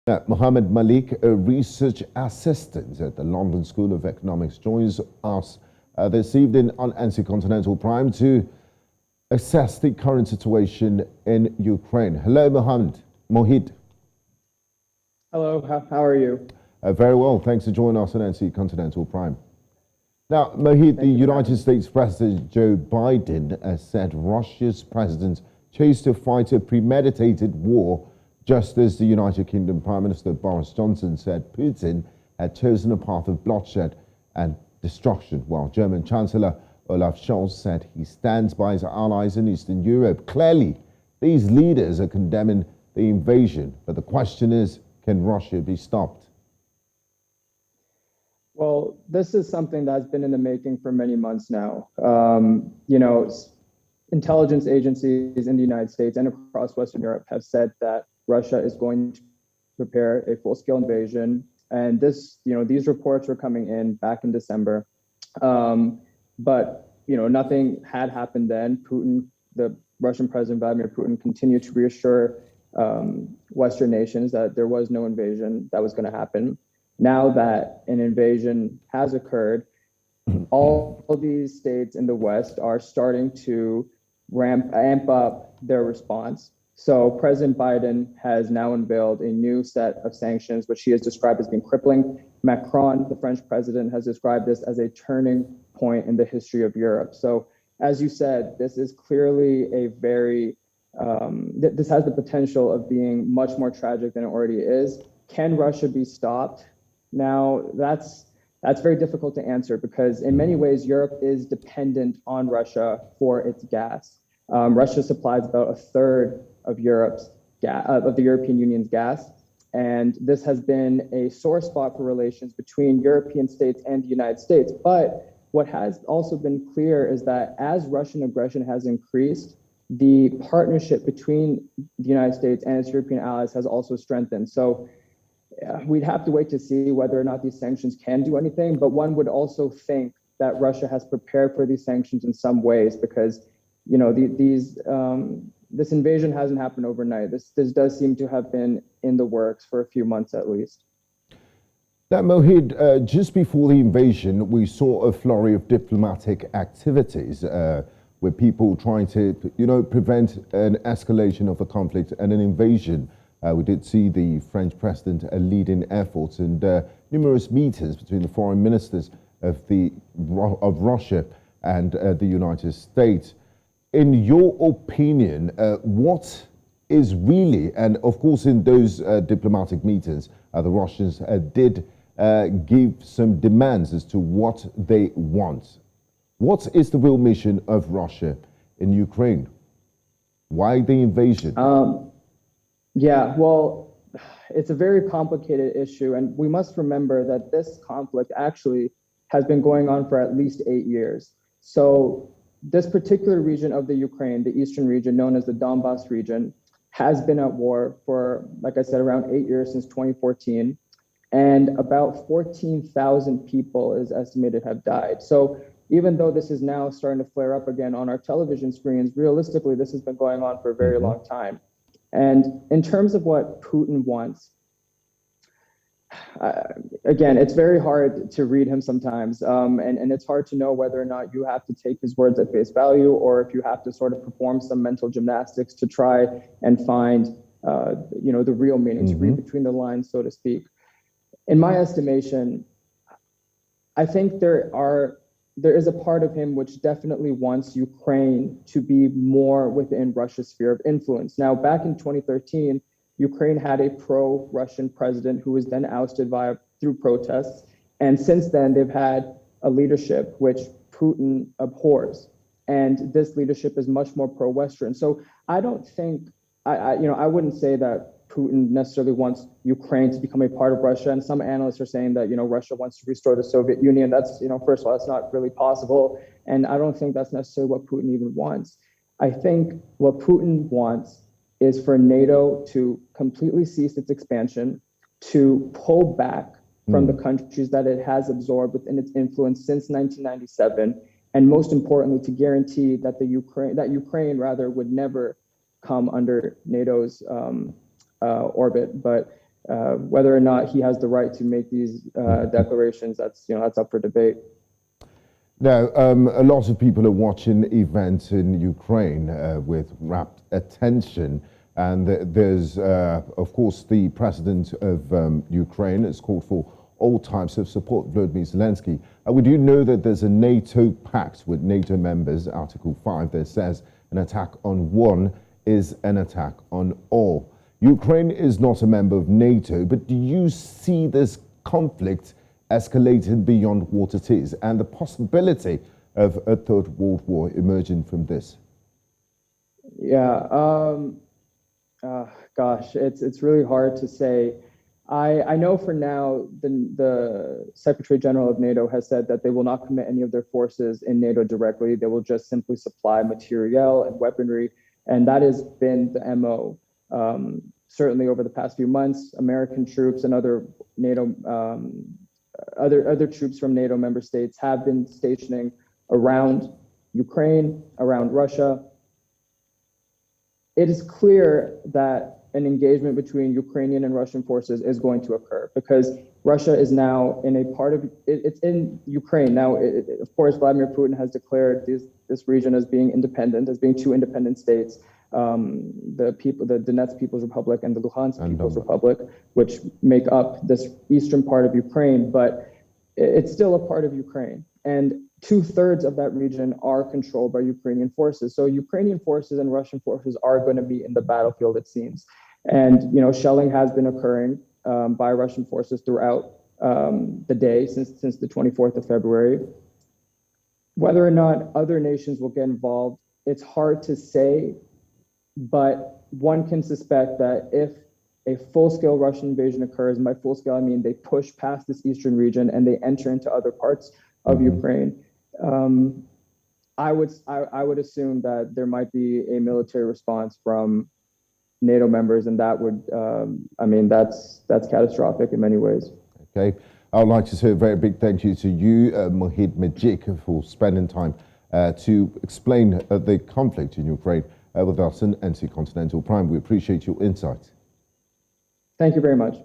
Mohid Malik, a research assistant at the London School of Economics, joins us this evening on NC Continental Prime to assess the current situation in Ukraine. Hello, Mohid. Hello, how are you? Very well, thanks for joining us on NC Continental Prime. Now, Mohid, the United States President Joe Biden has said Russia's president chose to fight a premeditated war, just as the United Kingdom Prime Minister Boris Johnson said Putin had chosen a path of bloodshed and destruction, while German Chancellor Olaf Scholz said he stands by his allies in Eastern Europe. Clearly, these leaders are condemning the invasion, but the question is, can Russia be stopped? Well, this is something that's been in the making for many months now. Intelligence agencies in the United States and across Western Europe have said that Russia is going to prepare a full-scale invasion, and these reports were coming in back in December, but nothing had happened then. The Russian President Vladimir Putin continued to reassure Western nations that there was no invasion that was going to happen. Now that an invasion has occurred, all of these states in the West are starting to amp up their response. So President Biden has now unveiled a new set of sanctions, which he has described as being crippling. Macron, the French president, has described this as a turning point in the history of Europe. So as you said, this is clearly this has the potential of being much more tragic than it already is. Can Russia be stopped? Now, that's very difficult to answer because in many ways, Europe is dependent on Russia for its gas. Russia supplies about a third of the European Union's gas. And this has been a sore spot for relations between European states and the United States. But what has also been clear is that as Russian aggression has increased, the partnership between the United States and its European allies has also strengthened. So we'd have to wait to see whether or not these sanctions can do anything. But one would also think that Russia has prepared for these sanctions in some ways because, this invasion hasn't happened overnight. This does seem to have been in the works for a few months at least. Now, Mohid, just before the invasion, we saw a flurry of diplomatic activities with people trying to, prevent an escalation of the conflict and an invasion. We did see the French president leading efforts and numerous meetings between the foreign ministers of Russia and the United States. In your opinion, what is really, and of course in those diplomatic meetings, the Russians did give some demands as to what they want. What is the real mission of Russia in Ukraine? Why the invasion? Yeah, well, it's a very complicated issue, and we must remember that this conflict actually has been going on for at least 8 years. So this particular region of the Ukraine, the eastern region known as the Donbas region, has been at war for, like I said, around 8 years since 2014, and about 14,000 people is estimated have died. So even though this is now starting to flare up again on our television screens, realistically, this has been going on for a very long time. And in terms of what Putin wants, again, it's very hard to read him sometimes. And it's hard to know whether or not you have to take his words at face value or if you have to sort of perform some mental gymnastics to try and find, the real meaning, to read between the lines, so to speak. In my estimation, I think there is a part of him which definitely wants Ukraine to be more within Russia's sphere of influence. Now, back in 2013, Ukraine had a pro-Russian president who was then ousted through protests. And since then, they've had a leadership which Putin abhors. And this leadership is much more pro-Western. So I don't think, I wouldn't say that Putin necessarily wants Ukraine to become a part of Russia. And some analysts are saying that, Russia wants to restore the Soviet Union. That's, first of all, that's not really possible. And I don't think that's necessarily what Putin even wants. I think what Putin wants is for NATO to completely cease its expansion, to pull back from the countries that it has absorbed within its influence since 1997, and most importantly, to guarantee that Ukraine would never come under NATO's orbit. But Whether or not he has the right to make these declarations, that's up for debate. Now, a lot of people are watching events in Ukraine with rapt attention. And there's, of course, the president of Ukraine has called for all types of support, Volodymyr Zelensky. We do know that there's a NATO pact with NATO members, Article 5, that says an attack on one is an attack on all. Ukraine is not a member of NATO, but do you see this conflict escalating beyond what it is and the possibility of a third world war emerging from this? Yeah, gosh, it's really hard to say. I know for now the Secretary General of NATO has said that they will not commit any of their forces in NATO directly. They will just simply supply materiel and weaponry, and that has been the MO. Certainly over the past few months, American troops and other NATO other troops from NATO member states have been stationing around Ukraine, around Russia. It is clear that an engagement between Ukrainian and Russian forces is going to occur because Russia is now in a part of it's in Ukraine now. Of course, Vladimir Putin has declared this region as being independent, as being two independent states. The Donetsk People's Republic and the Luhansk People's Republic, which make up this eastern part of Ukraine, but it's still a part of Ukraine. And 2/3 of that region are controlled by Ukrainian forces. So Ukrainian forces and Russian forces are going to be in the battlefield, it seems. And, shelling has been occurring by Russian forces throughout the day since the 24th of February. Whether or not other nations will get involved, it's hard to say. But one can suspect that if a full-scale Russian invasion occurs, and by full-scale I mean they push past this eastern region and they enter into other parts of Ukraine, I would assume that there might be a military response from NATO members, and that would, that's catastrophic in many ways. Okay, I would like to say a very big thank you to you, Mohid Malik, for spending time to explain the conflict in Ukraine with us in NC Continental Prime. We appreciate your insight. Thank you very much.